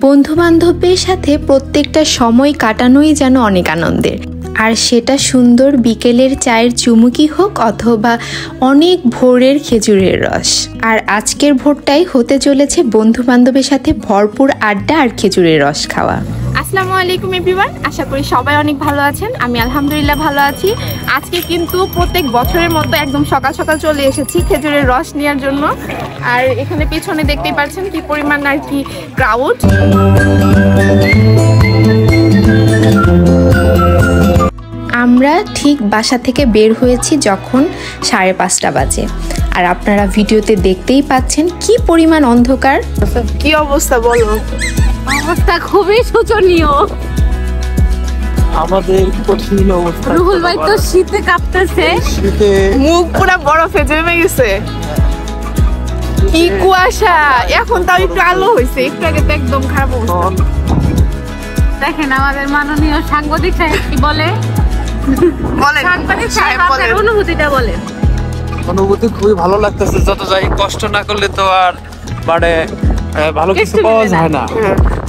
বন্ধুবান্ধবের সাথে প্রত্যেকটা সময় কাটানোই যেন অনেক আনন্দের। আর সেটা সুন্দর বিকেলের চায়ের চুমুকি হোক অথবা অনেক ভোরের খেজুরের রস। আর আজকের ভোরটাই হতে চলেছে বন্ধুবান্ধবের সাথে ভরপুর আড্ডা আর খেজুরের রস খাওয়া। আসসালামু আলাইকুম এভরিওয়ান, আশা করি সবাই অনেক ভালো আছেন। আমি আলহামদুলিল্লাহ ভালো আছি। আজকে কিন্তু প্রত্যেক বছরের মতো একদম সকাল সকাল চলে এসেছি খেজুরের রস নেওয়ার জন্য। আর এখানে পিছনে দেখতেই পাচ্ছেন কি পরিমাণ আর কি ক্রাউড। আমরা ঠিক বাসা থেকে বের হয়েছি যখন 5:30 বাজে। আর আপনারা ভিডিওতে দেখতেই পাচ্ছেন কি পরিমাণ অন্ধকার। কি অবস্থা বলো? অবস্থা খুবই শোচনীয়। আমাদের কঠিন অবস্থা। রুহুল ভাই তো শীতে কাঁপতেছে, শীতে মুখ পুরো বরফে জমে গেছে। কি কুয়াশা! এখন তাও একটু আলো হয়েছে, একটু আগে তো একদম খারাপ অবস্থা। দেখেন আমাদের মাননীয় সাংবাদিক সাহেব কি বলে। সাংবাদিক সাহেব বলেন, অনুভূতিটা বলেন। অনুভূতি খুবই ভালো লাগতেছে। যত যাই কষ্ট না করলে তো আর মানে ভালো কিছু পাওয়া যায় না।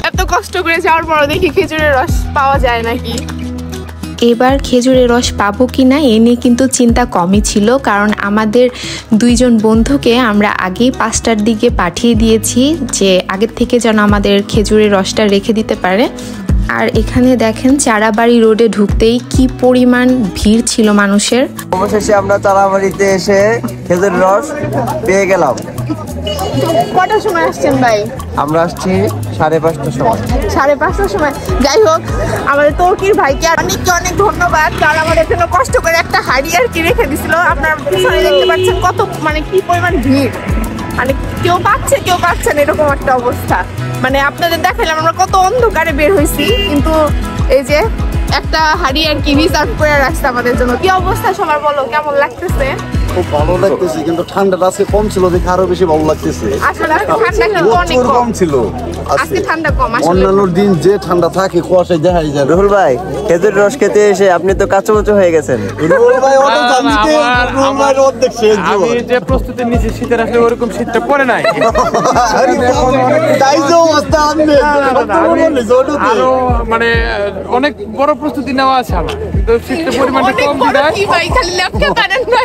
এত কষ্ট করে যাওয়ার পর দেখি খেজুরের রস পাওয়া যায় নাকি। এবার খেজুরের রস পাবো কি না এ নিয়ে কিন্তু চিন্তা কমই ছিল, কারণ আমাদের 2 জন বন্ধুকে আমরা আগেই 5টার দিকে পাঠিয়ে দিয়েছি যে আগের থেকে যেন আমাদের খেজুরের রসটা রেখে দিতে পারে। আর এখানে দেখেন চারাবাড়ি রোডে ঢুকতেই কি পরিমাণ ভিড় ছিল মানুষের। অবশেষে আমরা চারাবাড়িতে এসে খেজুর রস পেয়ে গেলাম। কটার সময় আসছেন ভাই? আমরা আসছি 5:30টার সময়। 5:30টার সময়। যাই হোক, আমাদের তৌকির ভাইকে অনেক অনেক ধন্যবাদ, কারণ আমাদের জন্য কষ্ট করে একটা হাড়ি আর কি রেখে দিছিল। আপনারা পিছনে দেখতে পাচ্ছেন কত মানে কি পরিমাণ ভিড়, মানে কেউ পাচ্ছে না এরকম একটা অবস্থা। মানে আপনাদের দেখালাম আমরা কত অন্ধকারে বের হয়েছি, কিন্তু এই যে একটা হাড়ি আর কি রিজার্ভ করে রাখছে আমাদের জন্য। কি অবস্থা সবার বলো, কেমন লাগতেছে? খুব ভালো লাগতেছে, কিন্তু ঠান্ডাটা আজকে কম ছিল দেখে আরো বেশি ভালো লাগতেছে। আসলে ঠান্ডা কিন্তু অনেক কম ছিল আজকে, ঠান্ডা কম। আসলে অন্যান্য দিন যে ঠান্ডা থাকে কুয়াশায় দেখাই যায়। রুহুল ভাই, খেজুর রস খেতে এসে আপনি তো কাঁচুমুচু হয়ে গেছেন। রুহুল ভাই ওটা জানিতে রুহুল ভাইয়ের অর্ধেক শেষ। আমি যে প্রস্তুতি নিয়েছি শীতের আসলে ওরকম শীতটা পড়ে নাই। তাই যে অবস্থা আনবে আরো মানে অনেক বড় প্রস্তুতি নেওয়া আছে আমার, কিন্তু শীতের পরিমাণটা অনেক কম বড় বিদায় কি ভাই, খালি লেপতে পারেন না।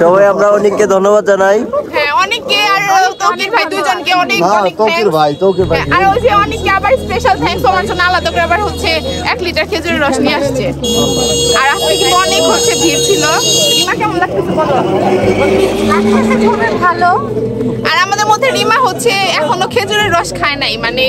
সবাই আমরা অনেককে ধন্যবাদ জানাই। হ্যাঁ, অনেককে আর তৌকির ভাই দুইজনকে অনেক হ্যাঁ, অনেক তৌকির thanks। ভাই, তৌকির ভাই। হ্যাঁ, আর ওই যে অনেককে আবার স্পেশাল থ্যাঙ্কস আমার জন্য আলাদা করে আবার হচ্ছে 1 লিটার খেজুরের রস নিয়ে আসছে। আর আজকে কিন্তু অনেক হচ্ছে ভিড় ছিল। রিমা কেমন লাগতেছে বলো? খুবই ভালো। আর আমাদের মধ্যে রিমা হচ্ছে এখনো খেজুরের রস খায় নাই, মানে